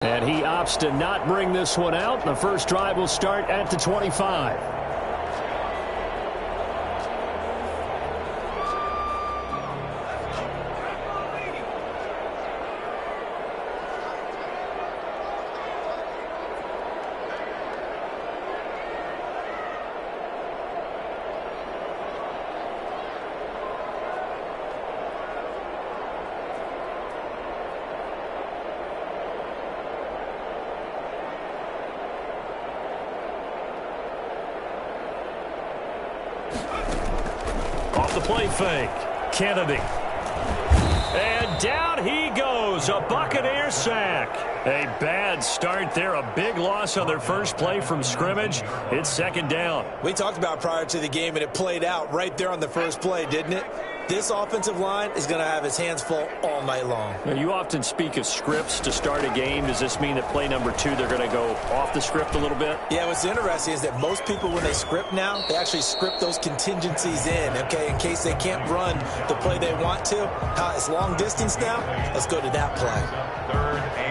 And he opts to not bring this one out. The first drive will start at the 25. Off the play fake. Kennedy. And down he goes. A Buccaneer sack. A bad start there. A big loss on their first play from scrimmage. It's second down. We talked about prior to the game, and it played out right there on the first play, didn't it? This offensive line is going to have its hands full all night long. Now, you often speak of scripts to start a game. Does this mean that play number 2, they're going to go off the script a little bit? Yeah, what's interesting is that most people, when they script now, they actually script those contingencies in, okay, in case they can't run the play they want to. It's long distance now. Let's go to that play.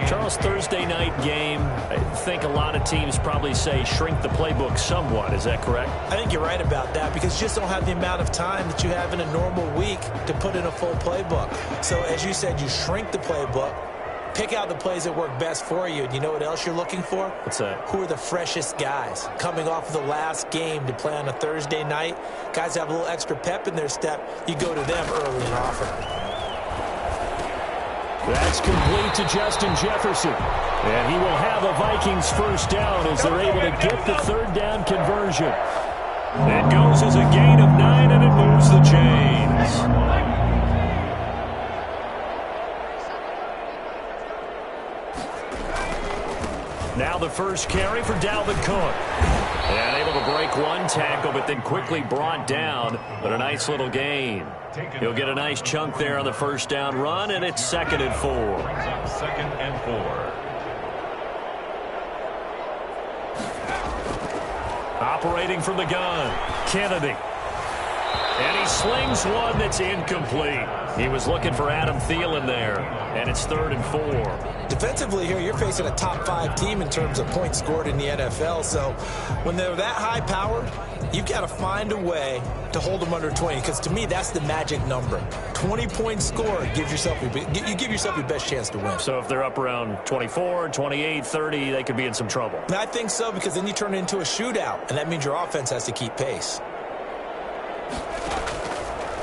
Charles, Thursday night game, I think a lot of teams probably say shrink the playbook somewhat. Is that correct? I think you're right about that because you just don't have the amount of time that you have in a normal week to put in a full playbook. So as you said, you shrink the playbook, pick out the plays that work best for you. And you know what else you're looking for? What's that? Who are the freshest guys coming off of the last game to play on a Thursday night? Guys have a little extra pep in their step. You go to them early and often. That's complete to Justin Jefferson. And he will have a Vikings first down as they're able to get the third down conversion. It goes as a gain of 9, and it moves the chains. Now the first carry for Dalvin Cook. And able to break one tackle, but then quickly brought down. But a nice little gain. He'll get a nice chunk there on the first down run, and it's 2nd and 4. Second and 4. Operating from the gun, Kennedy. And he slings one that's incomplete. He was looking for Adam Thielen there, and it's 3rd and 4. Defensively here, you're facing a top 5 team in terms of points scored in the NFL. So when they're that high powered, you've got to find a way to hold them under 20, because to me, that's the magic number. 20 points scored, you give yourself your best chance to win. So if they're up around 24, 28, 30, they could be in some trouble. And I think so, because then you turn it into a shootout, and that means your offense has to keep pace.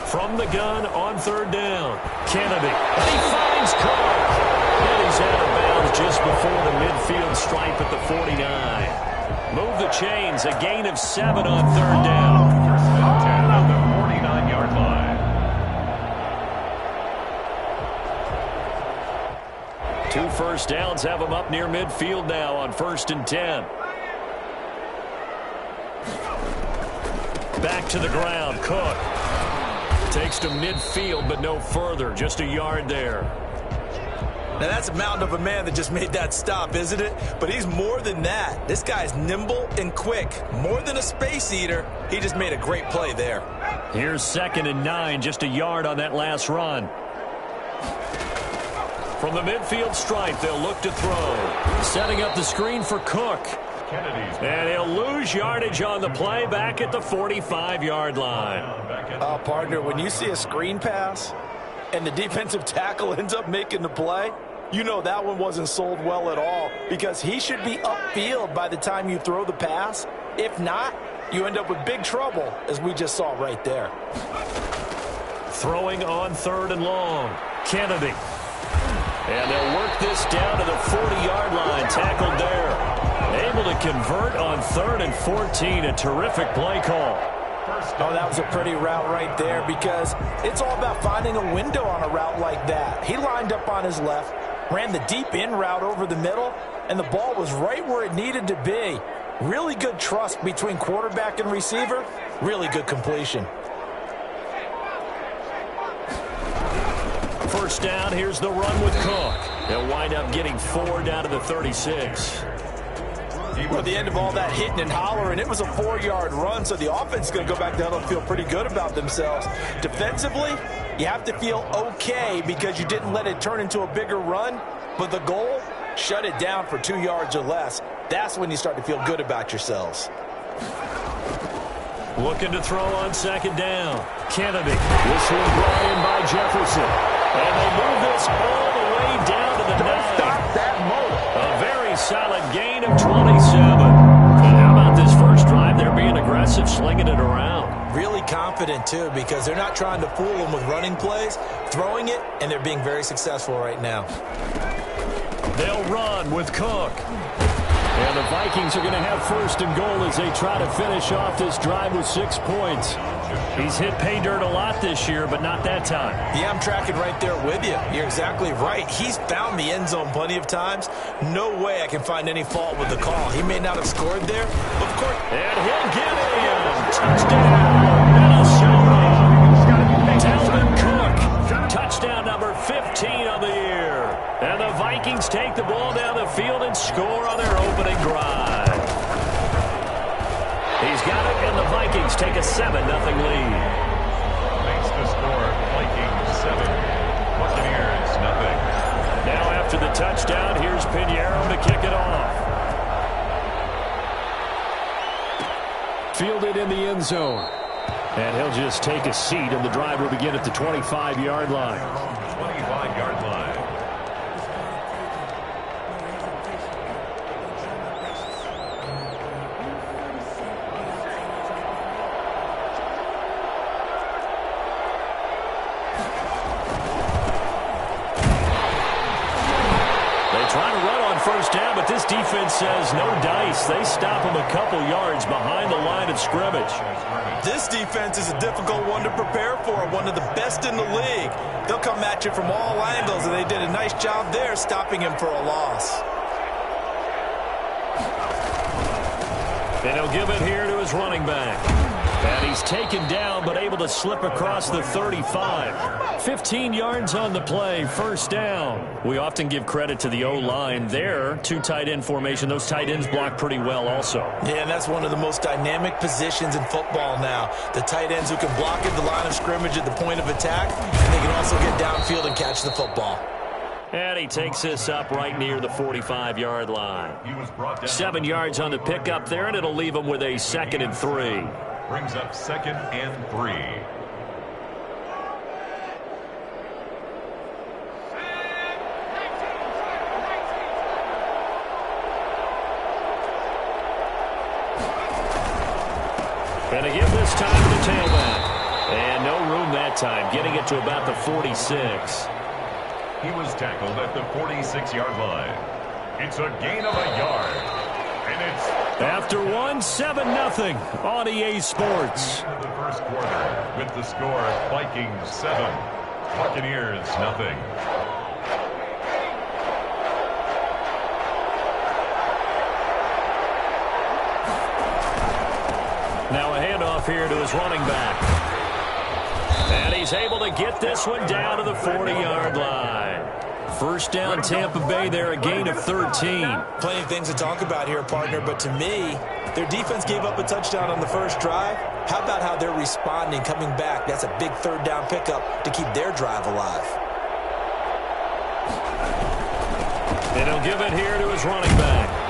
From the gun on 3rd down, Kennedy. And he finds Cook. And he's out of bounds just before the midfield stripe at the 49. Move the chains, a gain of 7 on 3rd down. First and 10 on the 49-yard line. 2 first downs have him up near midfield now on 1st and 10. Back to the ground, Cook. Takes to midfield, but no further. Just a yard there. Now, that's a mountain of a man that just made that stop, isn't it? But he's more than that. This guy's nimble and quick. More than a space eater. He just made a great play there. Here's 2nd and 9. Just a yard on that last run. From the midfield stripe, they'll look to throw. Setting up the screen for Cook. And he'll lose yardage on the play back at the 45-yard line. Partner, when you see a screen pass and the defensive tackle ends up making the play, you know that one wasn't sold well at all, because he should be upfield by the time you throw the pass. If not, you end up with big trouble, as we just saw right there. Throwing on 3rd and long. Kennedy. And they'll work this down to the 40-yard line. Tackled there. Able to convert on 3rd and 14. A terrific play call. Oh, that was a pretty route right there, because it's all about finding a window on a route like that. He lined up on his left, ran the deep in route over the middle, and the ball was right where it needed to be. Really good trust between quarterback and receiver. Really good completion. First down, here's the run with Cook. They'll wind up getting 4 down to the 36. At the end of all that hitting and hollering, it was a 4-yard run, so the offense is going to go back down and feel pretty good about themselves. Defensively, you have to feel okay because you didn't let it turn into a bigger run, but the goal shut it down for 2 yards or less. That's when you start to feel good about yourselves. Looking to throw on second down. Kennedy. This one brought in by Jefferson. And they move this all the way down to the 9. Don't stop that motor. A very solid gain of 27. And how about this first drive? They're being aggressive, slinging it around. Really confident, too, because they're not trying to fool them with running plays, throwing it, and they're being very successful right now. They'll run with Cook. And the Vikings are going to have first and goal as they try to finish off this drive with 6 points. He's hit pay dirt a lot this year, but not that time. Yeah, I'm tracking right there with you. You're exactly right. He's found the end zone plenty of times. No way I can find any fault with the call. He may not have scored there, but of course. And he'll get in. Touchdown, Minnesota. Dalvin Cook. Touchdown number 15 on the year. And the Vikings take the ball down the field and score on their opening drive. He's got it, and the Vikings take a 7-0 lead. Makes the score. Vikings 7. Buccaneers 0. Now after the touchdown, here's Pinheiro to kick it off. Fielded in the end zone. And he'll just take a seat, and the drive will begin at the 25-yard line. 25-yard line. First down, but this defense says no dice. They stop him a couple yards behind the line of scrimmage. This defense is a difficult one to prepare for, one of the best in the league. They'll come at you from all angles, and they did a nice job there stopping him for a loss. And he'll give it here to his running back. And he's taken down, but able to slip across the 35. 15 yards on the play, first down. We often give credit to the O-line there. 2 tight end formation. Those tight ends block pretty well also. Yeah, and that's one of the most dynamic positions in football now. The tight ends who can block at the line of scrimmage at the point of attack, and they can also get downfield and catch the football. And he takes this up right near the 45-yard line. 7 yards on the pickup there, and it'll leave him with a 2nd and 3. Brings up 2nd and 3. And to give this time to the tailback. And no room that time, getting it to about the 46. He was tackled at the 46-yard line. It's a gain of a yard. And it's after 7-0 on EA Sports. Into the first quarter with the score Vikings 7, Buccaneers 0. Now a handoff here to his running back. And he's able to get this one down to the 40-yard line. First down, Tampa Bay there, a gain of 13. Plenty of things to talk about here, partner, but to me, their defense gave up a touchdown on the first drive. How about how they're responding, coming back? That's a big third down pickup to keep their drive alive. And he'll give it here to his running back.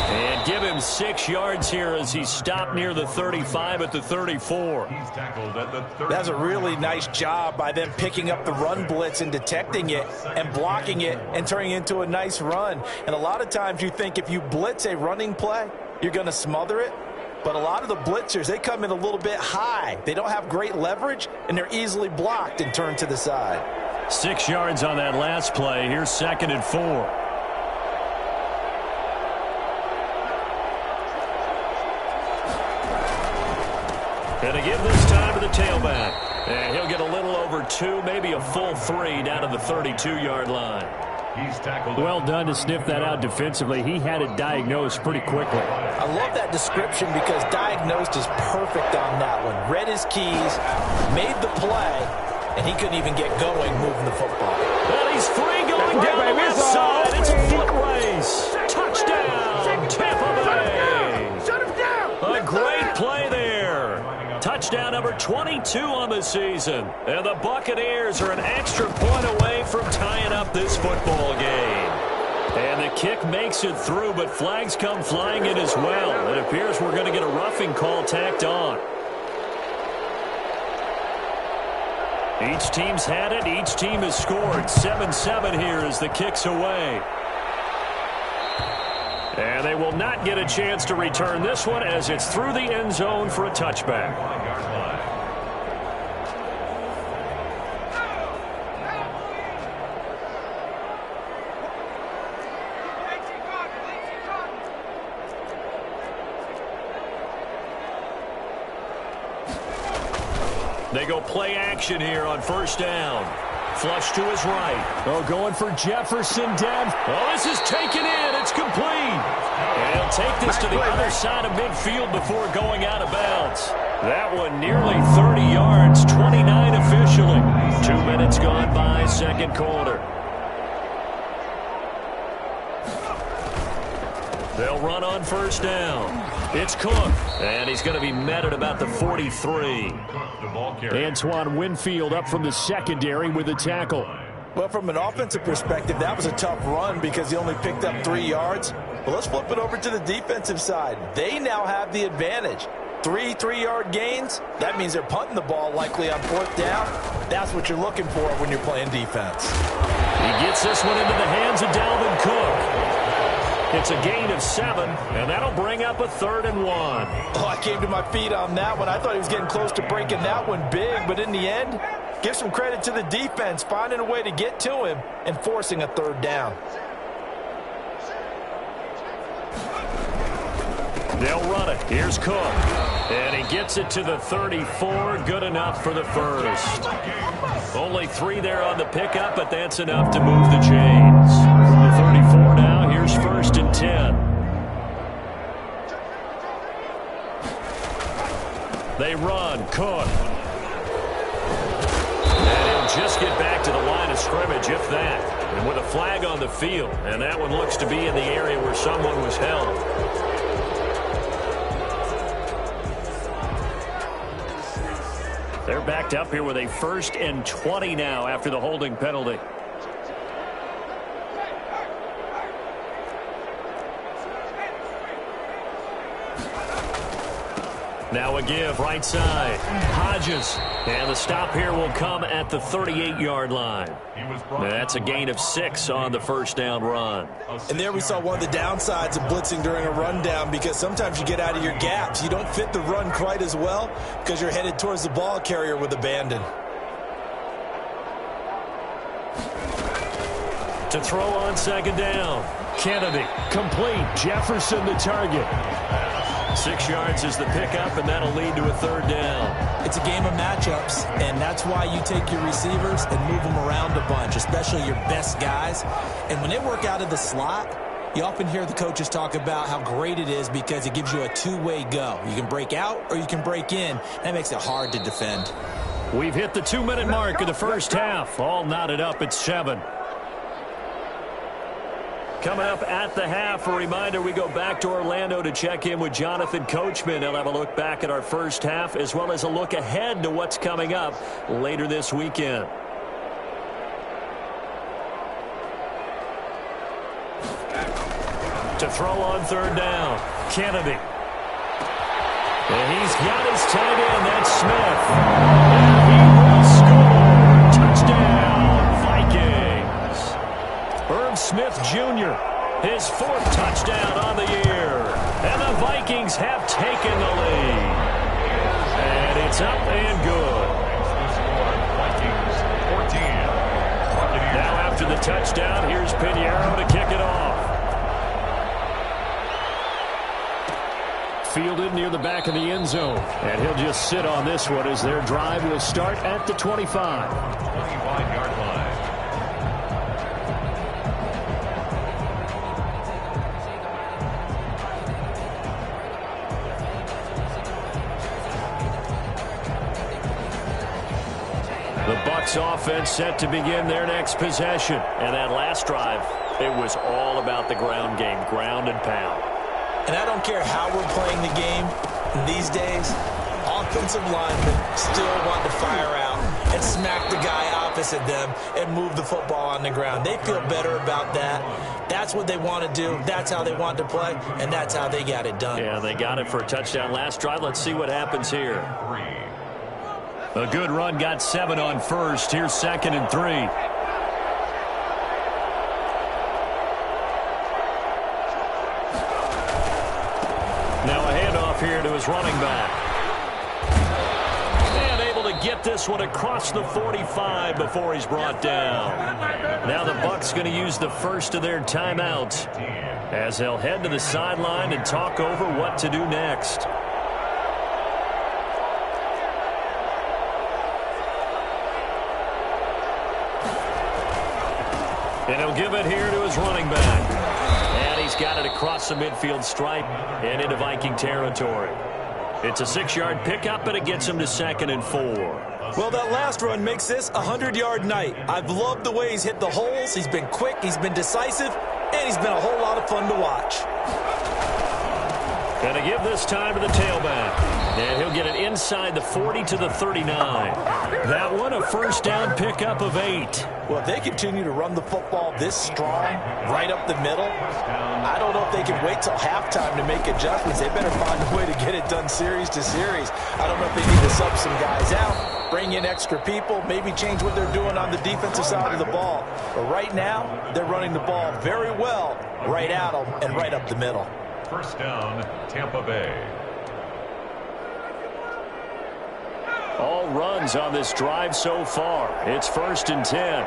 And give him 6 yards here as he's stopped near the 35 at the 34. He's tackled at the 30. That's a really nice job by them picking up the run blitz and detecting it and blocking it and turning it into a nice run. And a lot of times you think if you blitz a running play, you're going to smother it. But a lot of the blitzers, they come in a little bit high. They don't have great leverage, and they're easily blocked and turned to the side. 6 yards on that last play. Here's 2nd and 4. And to give this time to the tailback. And he'll get a little over 2, maybe a full 3 down to the 32-yard line. He's tackled. Well done to sniff that out defensively. He had it diagnosed pretty quickly. I love that description because diagnosed is perfect on that one. Read his keys, made the play, and he couldn't even get going moving the football. Well, he's free going down the left side. It's a foot race. Touchdown, Tampa Bay. Shut him down. A great play there. Touchdown number 22 on the season. And the Buccaneers are an extra point away from tying up this football game. And the kick makes it through, but flags come flying in as well. It appears we're going to get a roughing call tacked on. Each team's had it. Each team has scored. 7-7 here as the kick's away. And they will not get a chance to return this one as it's through the end zone for a touchback. They go play action here on first down. Flush to his right. Oh, going for Jefferson down. Oh, this is taken in. It's complete. And he'll take this to the other side of midfield before going out of bounds. That one nearly 30 yards, 29 officially. 2 minutes gone by, second quarter. They'll run on first down. It's Cook, and he's going to be met at about the 43. Antoine Winfield up from the secondary with the tackle. Well, from an offensive perspective, that was a tough run because he only picked up 3 yards. Well, let's flip it over to the defensive side. They now have the advantage. 3 3-yard gains, that means they're punting the ball likely on fourth down. That's what you're looking for when you're playing defense. He gets this one into the hands of Dalvin Cook. It's a gain of 7, and that'll bring up a 3rd and 1. Oh, I came to my feet on that one. I thought he was getting close to breaking that one big, but in the end, give some credit to the defense, finding a way to get to him and forcing a 3rd down. They'll run it. Here's Cook. And he gets it to the 34. Good enough for the first. Only 3 there on the pickup, but that's enough to move the chains. The 34 now. Here's 1st and 10. They run. Cook. And he'll just get back to the line of scrimmage, if that. And with a flag on the field. And that one looks to be in the area where someone was held. They're backed up here with a 1st and 20 now after the holding penalty. Now a give right side. Hodges. And the stop here will come at the 38-yard line. That's a gain of 6 on the first down run. And there we saw one of the downsides of blitzing during a rundown because sometimes you get out of your gaps. You don't fit the run quite as well because you're headed towards the ball carrier with abandon. To throw on second down. Kennedy. Complete. Jefferson the target. 6 yards is the pickup, and that'll lead to a 3rd down. It's a game of matchups, and that's why you take your receivers and move them around a bunch, especially your best guys. And when they work out of the slot, you often hear the coaches talk about how great it is because it gives you a two-way go. You can break out or you can break in. That makes it hard to defend. We've hit the 2-minute mark of the first half. All knotted up at 7. Coming up at the half, a reminder, we go back to Orlando to check in with Jonathan Coachman. He'll have a look back at our first half as well as a look ahead to what's coming up later this weekend. To throw on 3rd down, Kennedy. And he's got his tight end, that's Smith. And he will score. Touchdown, Vikings. Irv Smith Jr., his 4th touchdown on the year. And the Vikings have taken the lead. And it's up and good. Now after the touchdown, here's Pinheiro to kick it off. Fielded near the back of the end zone. And he'll just sit on this one as their drive will start at the 25. 25-yard line. The Bucs offense set to begin their next possession. And that last drive, it was all about the ground game, ground and pound. And I don't care how we're playing the game these days, offensive linemen still want to fire out and smack the guy opposite them and move the football on the ground. They feel better about that. That's what they want to do. That's how they want to play, and that's how they got it done. Yeah, they got it for a touchdown last drive. Let's see what happens here. A good run, got 7 on first. Here's 2nd and 3. Now a handoff here to his running back. And able to get this one across the 45 before he's brought down. Now the Bucs going to use the first of their timeouts as they'll head to the sideline and talk over what to do next. And he'll give it here to his running back. And he's got it across the midfield stripe and into Viking territory. It's a 6-yard pickup, and it gets him to 2nd and 4. Well, that last run makes this a 100-yard night. I've loved the way he's hit the holes. He's been quick, he's been decisive, and he's been a whole lot of fun to watch. Going to give this time to the tailback. And he'll get it inside the 40 to the 39. That one a first down pickup of 8. Well, if they continue to run the football this strong, right up the middle, I don't know if they can wait till halftime to make adjustments. They better find a way to get it done series to series. I don't know if they need to sub some guys out, bring in extra people, maybe change what they're doing on the defensive side of the ball. But right now, they're running the ball very well right at them and right up the middle. First down, Tampa Bay. All runs on this drive so far. It's 1st and 10.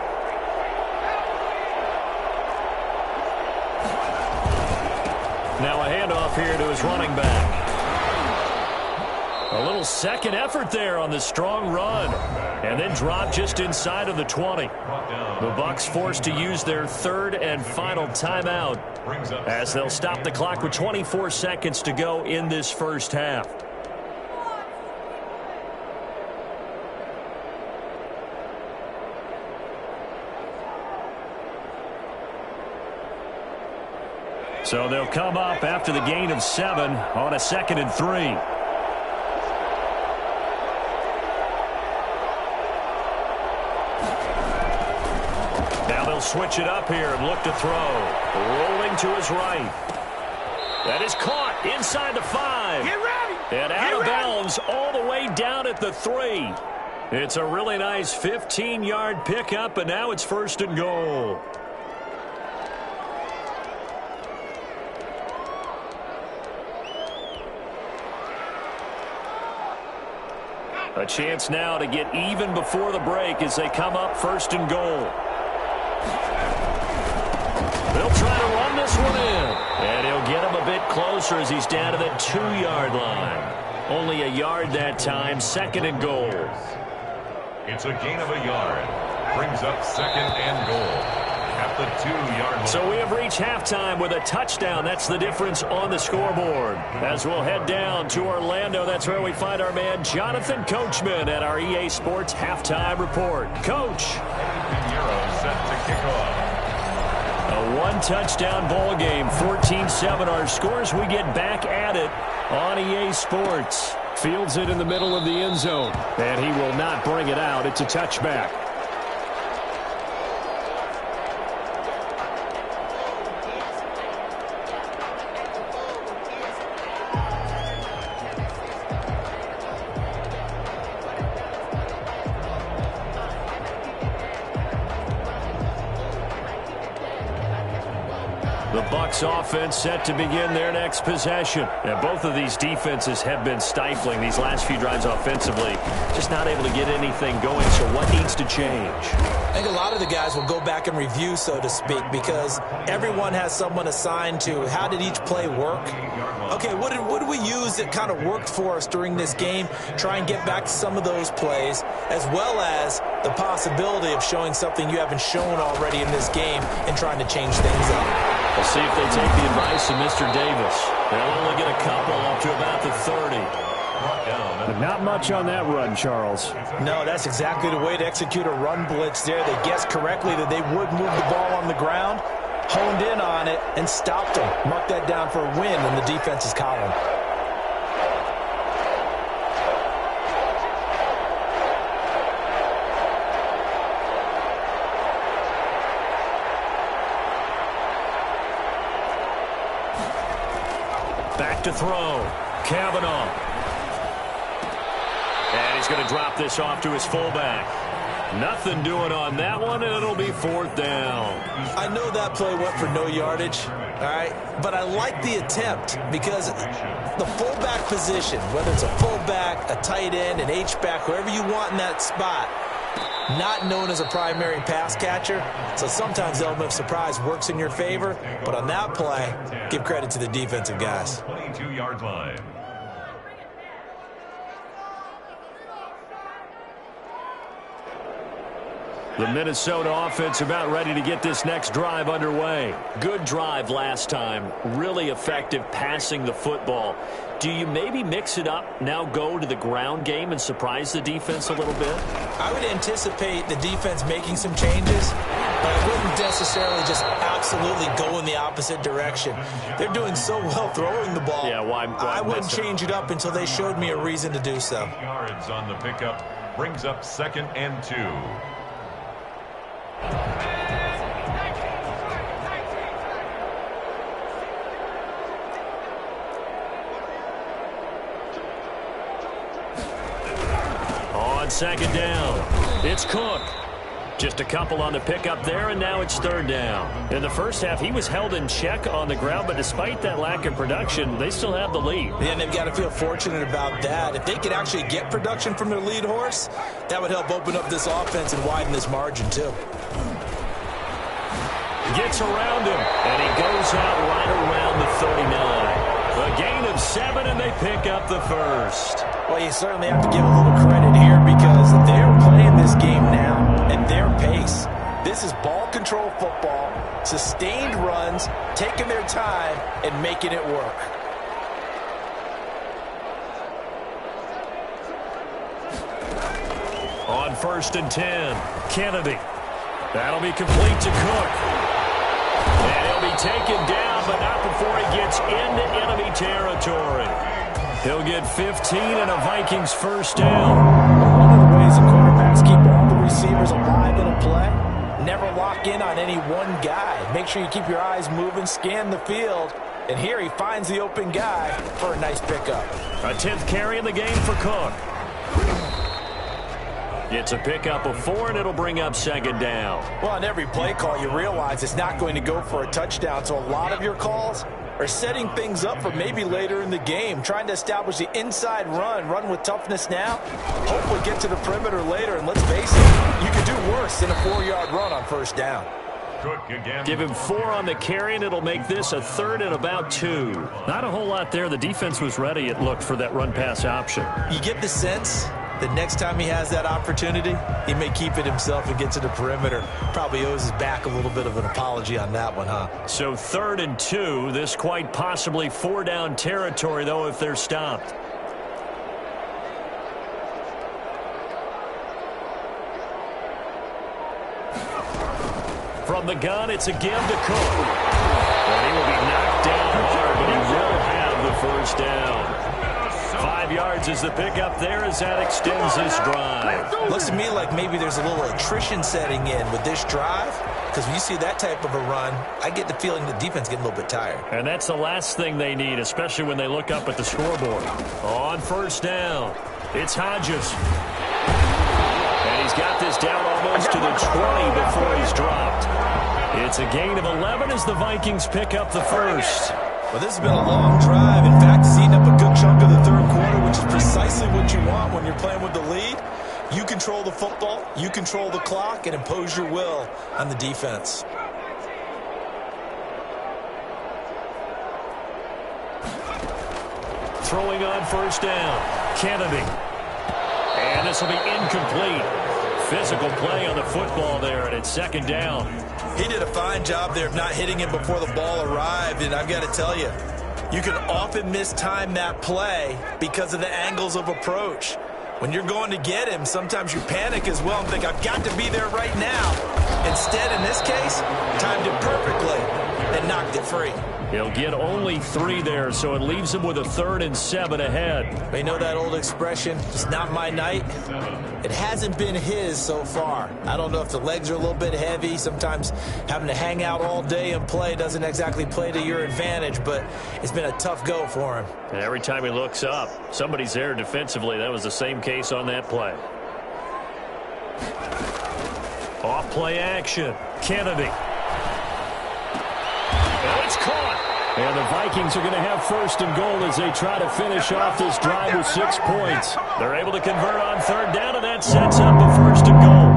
Now a handoff here to his running back. A little second effort there on the strong run. And then drop just inside of the 20. The Bucs forced to use their 3rd and final timeout as they'll stop the clock with 24 seconds to go in this first half. So they'll come up after the gain of 7 on a 2nd and 3. Switch it up here and look to throw. Rolling to his right. That is caught inside the 5. Get ready. And out of bounds all the way down at the 3. It's a really nice 15-yard pickup, and now it's 1st and goal. A chance now to get even before the break as they come up 1st and goal. They'll try to run this one in. And he'll get him a bit closer as he's down to the 2-yard line. Only a yard that time, 2nd and goal. It's a gain of a yard. Brings up 2nd and goal at the 2-yard line. So we have reached halftime with a touchdown. That's the difference on the scoreboard. As we'll head down to Orlando, that's where we find our man Jonathan Coachman at our EA Sports Halftime Report. Coach. Set to kick off. A one-touchdown ball game, 14-7 our scores. We get back at it on EA Sports. Fields it in the middle of the end zone, and he will not bring it out. It's a touchback. The Bucs offense set to begin their next possession. And both of these defenses have been stifling these last few drives offensively. Just not able to get anything going, so what needs to change? I think a lot of the guys will go back and review, so to speak, because everyone has someone assigned to how did each play work. Okay, what did we use that kind of worked for us during this game? Try and get back to some of those plays, as well as the possibility of showing something you haven't shown already in this game and trying to change things up. We'll see if they take the advice of Mr. Davis. They'll only get a couple up to about the 30. But not much on that run, Charles. No, that's exactly the way to execute a run blitz there. They guessed correctly that they would move the ball on the ground, honed in on it, and stopped them. Mark that down for a win in the defense's column. Back to throw. Kavanaugh. And he's going to drop this off to his fullback. Nothing doing on that one, and it'll be 4th down. I know that play went for no yardage, all right? But I like the attempt because the fullback position, whether it's a fullback, a tight end, an H-back, whoever you want in that spot, not known as a primary pass catcher. So sometimes the element of surprise works in your favor. But on that play, give credit to the defensive guys. 22-yard line. The Minnesota offense about ready to get this next drive underway. Good drive last time. Really effective passing the football. Do you maybe mix it up, now go to the ground game and surprise the defense a little bit? I would anticipate the defense making some changes, but I wouldn't necessarily just absolutely go in the opposite direction. They're doing so well throwing the ball. Yeah, why I wouldn't change it up until they showed me a reason to do so. Yards on the pickup brings up 2nd and 2. On 2nd down, it's Cook. Just a couple on the pickup there, and now it's 3rd down. In the first half, he was held in check on the ground, but despite that lack of production, they still have the lead. Yeah, and they've got to feel fortunate about that. If they could actually get production from their lead horse, that would help open up this offense and widen this margin, too. Gets around him, and he goes out right around the 39. A gain of 7, and they pick up the first. Well, you certainly have to give a little credit here because they're playing this game now at their pace. This is ball control football, sustained runs, taking their time, and making it work. On 1st and 10, Kennedy. That'll be complete to Cook. And he'll be taken down, but not before he gets into enemy territory. He'll get 15 and a Vikings 1st down. One of the ways the quarterbacks keep all the receivers alive in a play, never lock in on any one guy. Make sure you keep your eyes moving, scan the field, and here he finds the open guy for a nice pickup. A 10th carry in the game for Cook. It's a pickup of 4, and it'll bring up 2nd down. Well, on every play call, you realize it's not going to go for a touchdown, so a lot of your calls are setting things up for maybe later in the game, trying to establish the inside run with toughness now, hopefully get to the perimeter later, and let's face it, you could do worse than a 4-yard run on 1st down. Cook again. Give him 4 on the carry, and it'll make this a 3rd and about 2. Not a whole lot there. The defense was ready, it looked, for that run-pass option. You get the sense that next time he has that opportunity, he may keep it himself and get to the perimeter. Probably owes his back a little bit of an apology on that one, huh? So 3rd and 2. This quite possibly 4-down territory, though, if they're stopped. From the gun, it's a give to Cook. And he will be knocked down hard, but he will have the 1st down. 5 yards is the pickup there as that extends this drive. Looks to me like maybe there's a little attrition setting in with this drive, because when you see that type of a run, I get the feeling the defense getting a little bit tired. And that's the last thing they need, especially when they look up at the scoreboard. On 1st down, it's Hodges. And he's got this down almost to the 20 before he's dropped. It's a gain of 11 as the Vikings pick up the 1st. Well, this has been a long drive. In fact, it's eaten up a good chunk of the 3rd quarter, which is precisely what you want when you're playing with the lead. You control the football, you control the clock, and impose your will on the defense. Throwing on 1st down, Kennedy. And this will be incomplete. Physical play on the football there, and it's 2nd down. He did a fine job there of not hitting him before the ball arrived, and I've got to tell you, you can often mistime that play because of the angles of approach. When you're going to get him, sometimes you panic as well and think, I've got to be there right now. Instead, in this case, timed it perfectly and knocked it free. He'll get only 3 there, so it leaves him with a 3rd and 7 ahead. They know that old expression, it's not my night. It hasn't been his so far. I don't know if the legs are a little bit heavy. Sometimes having to hang out all day and play doesn't exactly play to your advantage, but it's been a tough go for him. And every time he looks up, somebody's there defensively. That was the same case on that play. Off play action. Kennedy. And it's caught. And the Vikings are going to have 1st and goal as they try to finish off this drive with 6 points. They're able to convert on 3rd down, and that sets up a 1st and goal.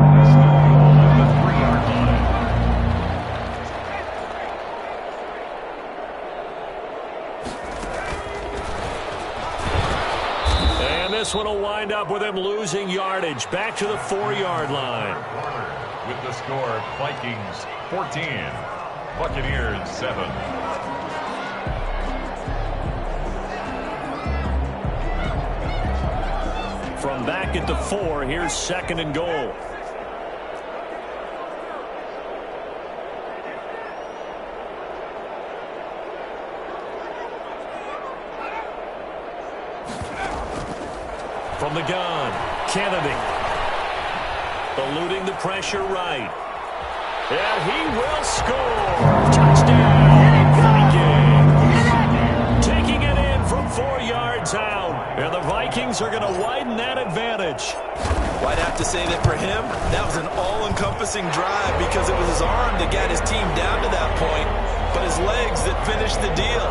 And this one will wind up with him losing yardage back to the 4-yard line. With the score, Vikings 14, Buccaneers 7. From back at the 4, here's 2nd and goal. From the gun, Kennedy. Eluding the pressure right. And he will score. Touchdown, Vikings. Taking it in from 4 yards out. And the Vikings are going to widen that advantage. Well, I'd have to say that for him, that was an all-encompassing drive because it was his arm that got his team down to that point, but his legs that finished the deal.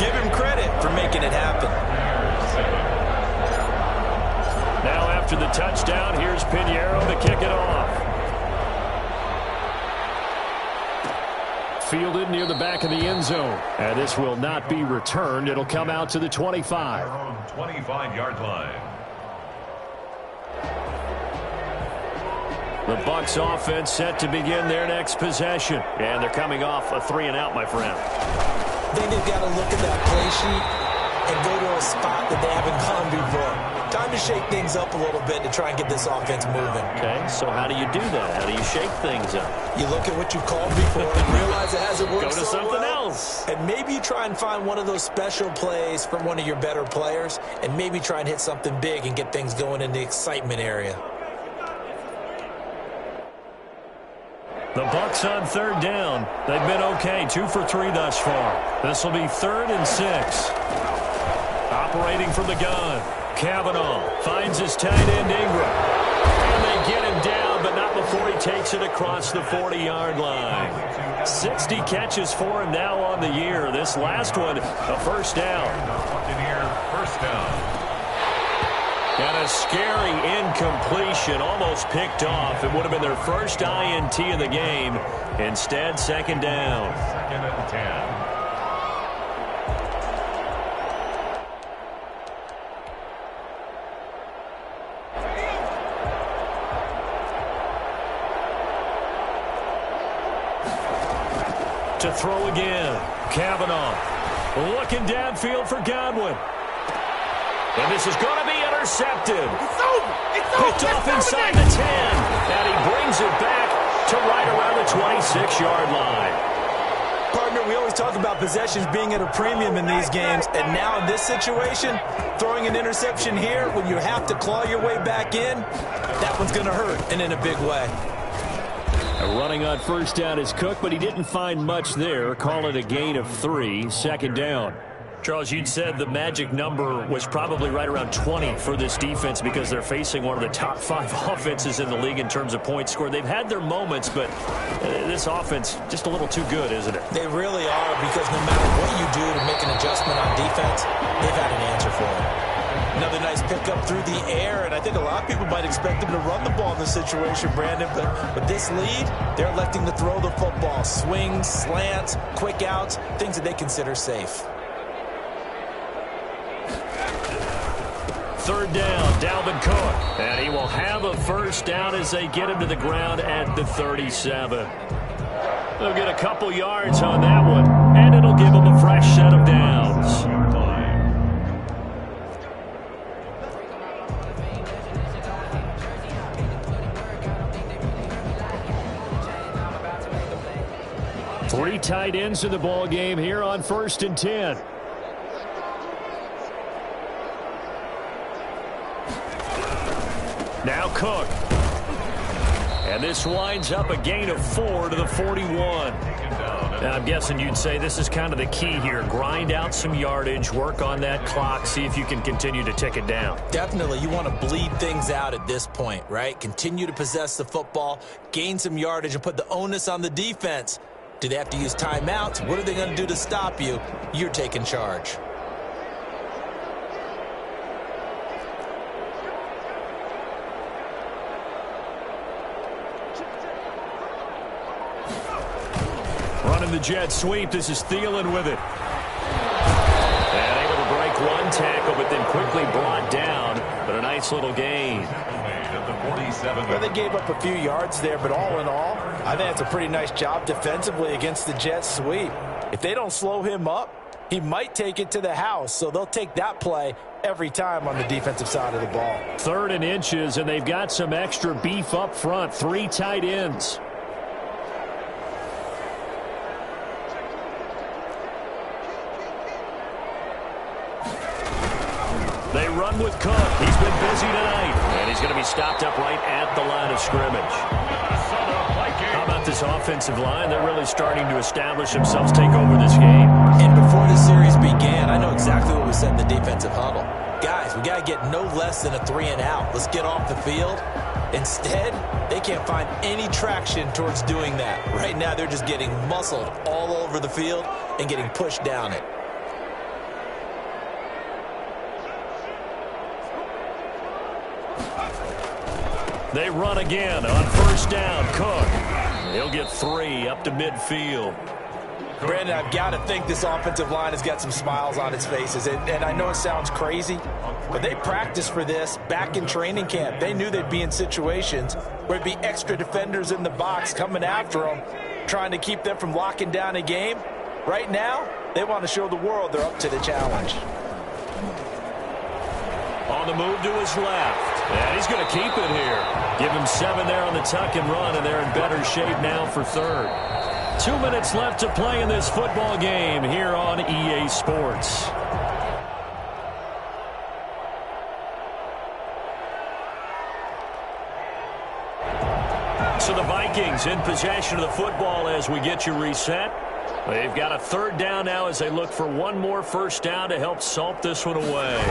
Give him credit for making it happen. Now after the touchdown, here's Pinheiro to kick it off. Fielded near the back of the end zone. And this will not be returned. It'll come out to the 25. 25-yard line. The Bucs offense set to begin their next possession. And they're coming off a 3-and-out, my friend. I think they've got to look at that play sheet and go to a spot that they haven't gone before. Time to shake things up a little bit to try and get this offense moving. Okay, so how do you do that? How do you shake things up? You look at what you called before and realize it hasn't worked Go to so something well. else. And maybe you try and find one of those special plays from one of your better players and maybe try and hit something big and get things going in the excitement area. The Bucs on 3rd down. They've been okay, 2 for 3 thus far. This will be 3rd and 6. Operating from the gun. Cavanaugh finds his tight end Ingram. And they get him down, but not before he takes it across the 40-yard line. 60 catches for him now on the year. This last one, a 1st down. Buccaneer 1st down. And a scary incompletion, almost picked off. It would have been their first INT of the game. Instead, 2nd down. 2nd and 10. To throw again. Cavanaugh looking downfield for Godwin. And this is going to be intercepted. It's over. Picked off inside the 10. And he brings it back to right around the 26-yard line. Partner, we always talk about possessions being at a premium in these games, and now in this situation, throwing an interception here when you have to claw your way back in, that one's going to hurt, and in a big way. Running on 1st down is Cook, but he didn't find much there. Call it a gain of 3, 2nd down. Charles, you'd said the magic number was probably right around 20 for this defense because they're facing one of the top 5 offenses in the league in terms of points scored. They've had their moments, but this offense just a little too good, isn't it? They really are, because no matter what you do to make an adjustment on defense, they've had an answer for it. Another nice pickup through the air, and I think a lot of people might expect them to run the ball in this situation, Brandon, but with this lead, they're electing to throw the football. Swings, slants, quick outs, things that they consider safe. 3rd down, Dalvin Cook. And he will have a 1st down as they get him to the ground at the 37. They'll get a couple yards on that one, and it'll give them a fresh set of downs. Three tight ends. ends in the ball game here on 1st and 10. Now Cook. And this winds up a gain of 4 to the 41. Now, I'm guessing you'd say this is kind of the key here. Grind out some yardage, work on that clock, see if you can continue to tick it down. Definitely. You want to bleed things out at this point, right? Continue to possess the football, gain some yardage, and put the onus on the defense. Do they have to use timeouts? What are they going to do to stop you? You're taking charge. Running the jet sweep. This is Thielen with it. And able to break one tackle, but then quickly brought down. But a nice little gain. Well, they gave up a few yards there, but all in all, I think it's a pretty nice job defensively against the jet sweep. If they don't slow him up, he might take it to the house, so they'll take that play every time on the defensive side of the ball. 3rd and inches, and they've got some extra beef up front. 3 tight ends. They run with Cook. He's been busy tonight. And he's going to be stopped up right at the line of scrimmage. How about this offensive line? They're really starting to establish themselves, take over this game. And before the series began, I know exactly what we said in the defensive huddle. Guys, we got to get no less than a 3 and out. Let's get off the field. Instead, they can't find any traction towards doing that. Right now, they're just getting muscled all over the field and getting pushed down it. They run again on 1st down. Cook. He'll get 3 up to midfield. Brandon, I've got to think this offensive line has got some smiles on its faces. And I know it sounds crazy, but they practiced for this back in training camp. They knew they'd be in situations where there'd be extra defenders in the box coming after them, trying to keep them from locking down a game. Right now, they want to show the world they're up to the challenge. On the move to his left. And he's going to keep it here. Give him 7 there on the tuck and run, and they're in better shape now for 3rd. 2 minutes left to play in this football game here on EA Sports. So the Vikings in possession of the football as we get you reset. They've got a 3rd down now as they look for one more 1st down to help salt this one away.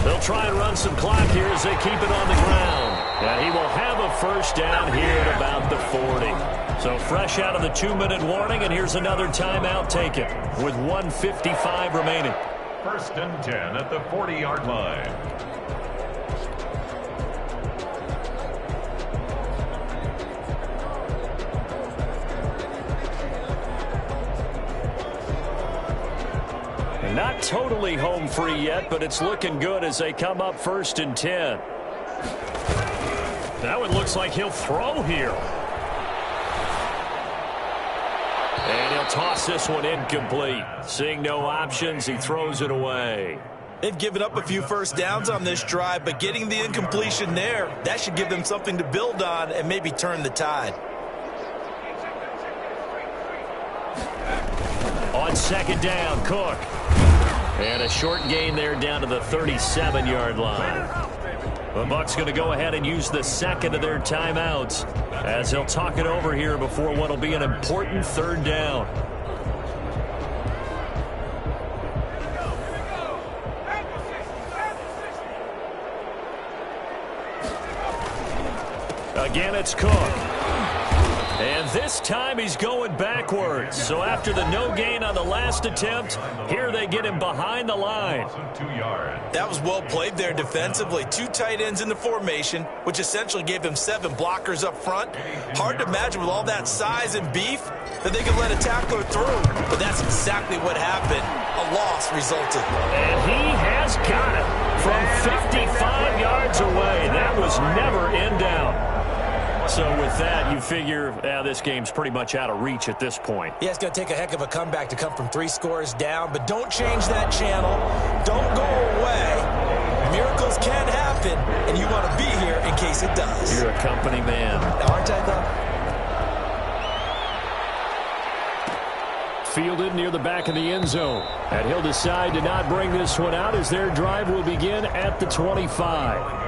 They'll try and run some clock here as they keep it on the ground. And he will have a 1st down here at about the 40. So fresh out of the 2-minute warning, and here's another timeout taken with 1:55 remaining. 1st and 10 at the 40-yard line. Not totally home free yet, but it's looking good as they come up 1st and 10. That one looks like he'll throw here. And he'll toss this one incomplete. Seeing no options, he throws it away. They've given up a few 1st downs on this drive, but getting the incompletion there, that should give them something to build on and maybe turn the tide. On 2nd down, Cook. And a short gain there down to the 37-yard line. The Bucs going to go ahead and use the 2nd of their timeouts as they'll talk it over here before what will be an important 3rd down. Again, it's Cook. And this time he's going backwards. So after the no gain on the last attempt, here they get him behind the line. That was well played there defensively. 2 tight ends in the formation, which essentially gave him 7 blockers up front. Hard to imagine with all that size and beef that they could let a tackler through. But that's exactly what happened. A loss resulted. And he has got it from 55 yards away. That was never in doubt. So with that, you figure this game's pretty much out of reach at this point. Yeah, it's going to take a heck of a comeback to come from 3 scores down, but don't change that channel. Don't go away. Miracles can happen, and you want to be here in case it does. You're a company man. Aren't I, though? fielded near the back of the end zone. And he'll decide to not bring this one out as their drive will begin at the 25.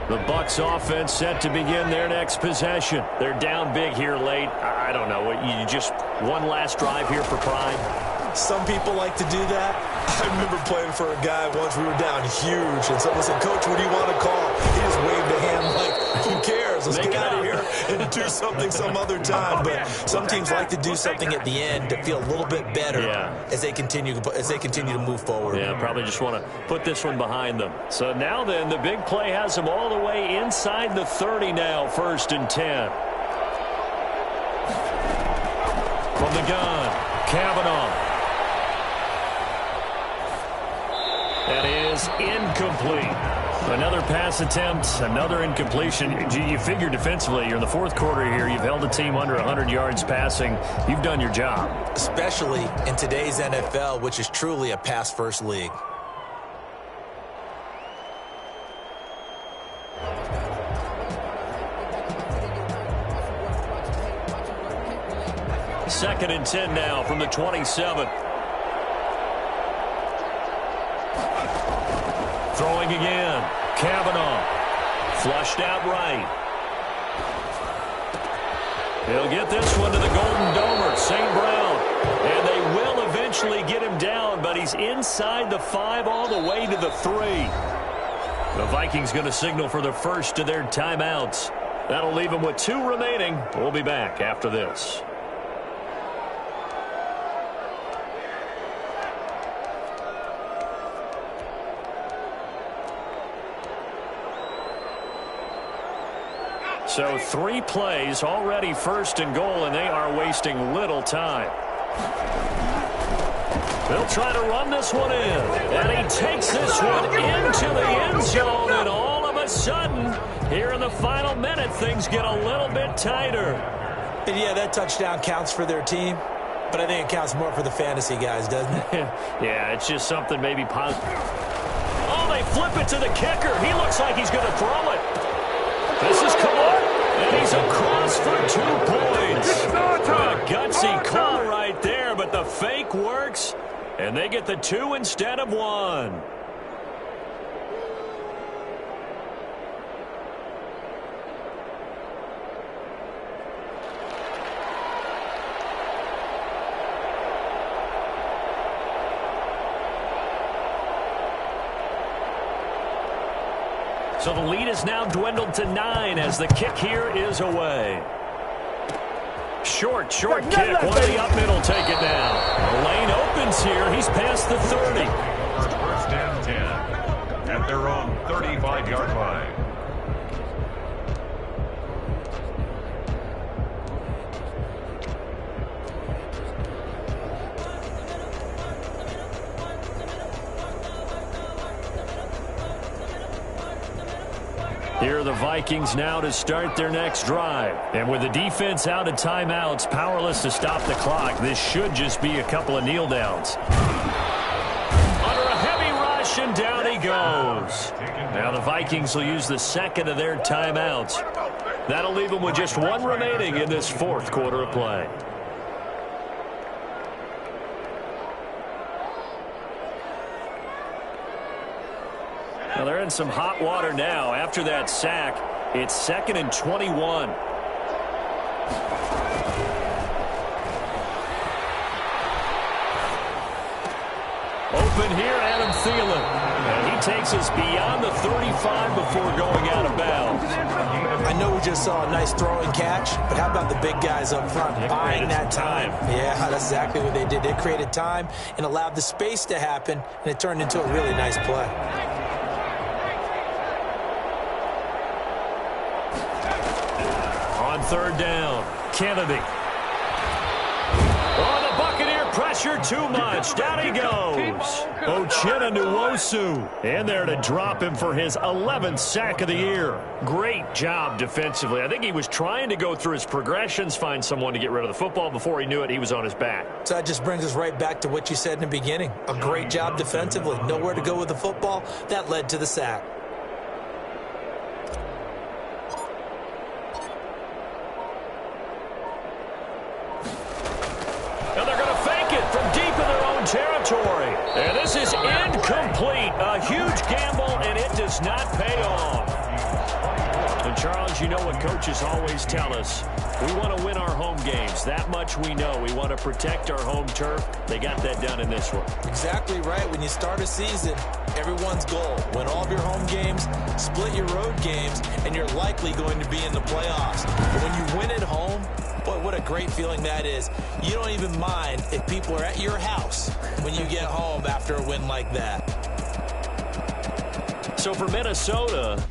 The Bucs offense set to begin their next possession. They're down big here late. I don't know. You just one last drive here for pride? Some people like to do that. I remember playing for a guy once. We were down huge, and someone said, "Coach, what do you want to call?" He just waved a hand like, who cares? Let's get out of here and do something some other time. But some teams like to do something at the end to feel a little bit better as they continue to move forward. Yeah, probably just want to put this one behind them. So now then, the big play has them all the way inside the 30 now, 1st and 10. From the gun, Kavanaugh. That is incomplete. Another pass attempt, another incompletion. You figure defensively, you're in the 4th quarter here. You've held a team under 100 yards passing. You've done your job. Especially in today's NFL, which is truly a pass-first league. Second and 10 now from the 27. Throwing again. Kavanaugh. Flushed out right. He'll get this one to the Golden Domer, St. Brown. And they will eventually get him down, but he's inside the 5 all the way to the 3. The Vikings going to signal for the first of their timeouts. That'll leave them with 2 remaining. We'll be back after this. So 3 plays already 1st and goal, and they are wasting little time. They'll try to run this one in, and he takes this one into the end zone, and all of a sudden, here in the final minute, things get a little bit tighter. And yeah, that touchdown counts for their team, but I think it counts more for the fantasy guys, doesn't it? Yeah, it's just something maybe positive. Oh, they flip it to the kicker. He looks like he's going to throw it. This is caught, and he's across for 2 points. A gutsy call right there, but the fake works, and they get the 2 instead of 1. So the lead is now dwindled to 9 as the kick here is away. Short kick. One of the up middle take it now. The lane opens here. He's past the 30. 1st and 10 at their own 35-yard line. Here are the Vikings now to start their next drive. And with the defense out of timeouts, powerless to stop the clock, this should just be a couple of kneel downs. Under a heavy rush, and down he goes. Now the Vikings will use the second of their timeouts. That'll leave them with just 1 remaining in this 4th quarter of play. Well, they're in some hot water now. After that sack, it's 2nd and 21. Open here, Adam Thielen. And he takes us beyond the 35 before going out of bounds. I know we just saw a nice throw and catch, but how about the big guys up front buying that time? Yeah, that's exactly what they did. They created time and allowed the space to happen, and it turned into a really nice play. On 3rd down, Kennedy. Oh, the Buccaneer pressure too much. Down he goes. Uchenna Nwosu in there to drop him for his 11th sack of the year. Great job defensively. I think he was trying to go through his progressions, find someone to get rid of the football. Before he knew it, he was on his back. So that just brings us right back to what you said in the beginning. A great job defensively. Nowhere to go with the football. That led to the sack. And they're going to fake it from deep in their own territory. And this is incomplete. A huge gamble, and it does not pay off. And, Charles, you know what coaches always tell us. We want to win our home games. That much we know. We want to protect our home turf. They got that done in this one. Exactly right. When you start a season, everyone's goal, win all of your home games, split your road games, and you're likely going to be in the playoffs. But when you win at home, boy, what a great feeling that is. You don't even mind if people are at your house when you get home after a win like that. So for Minnesota,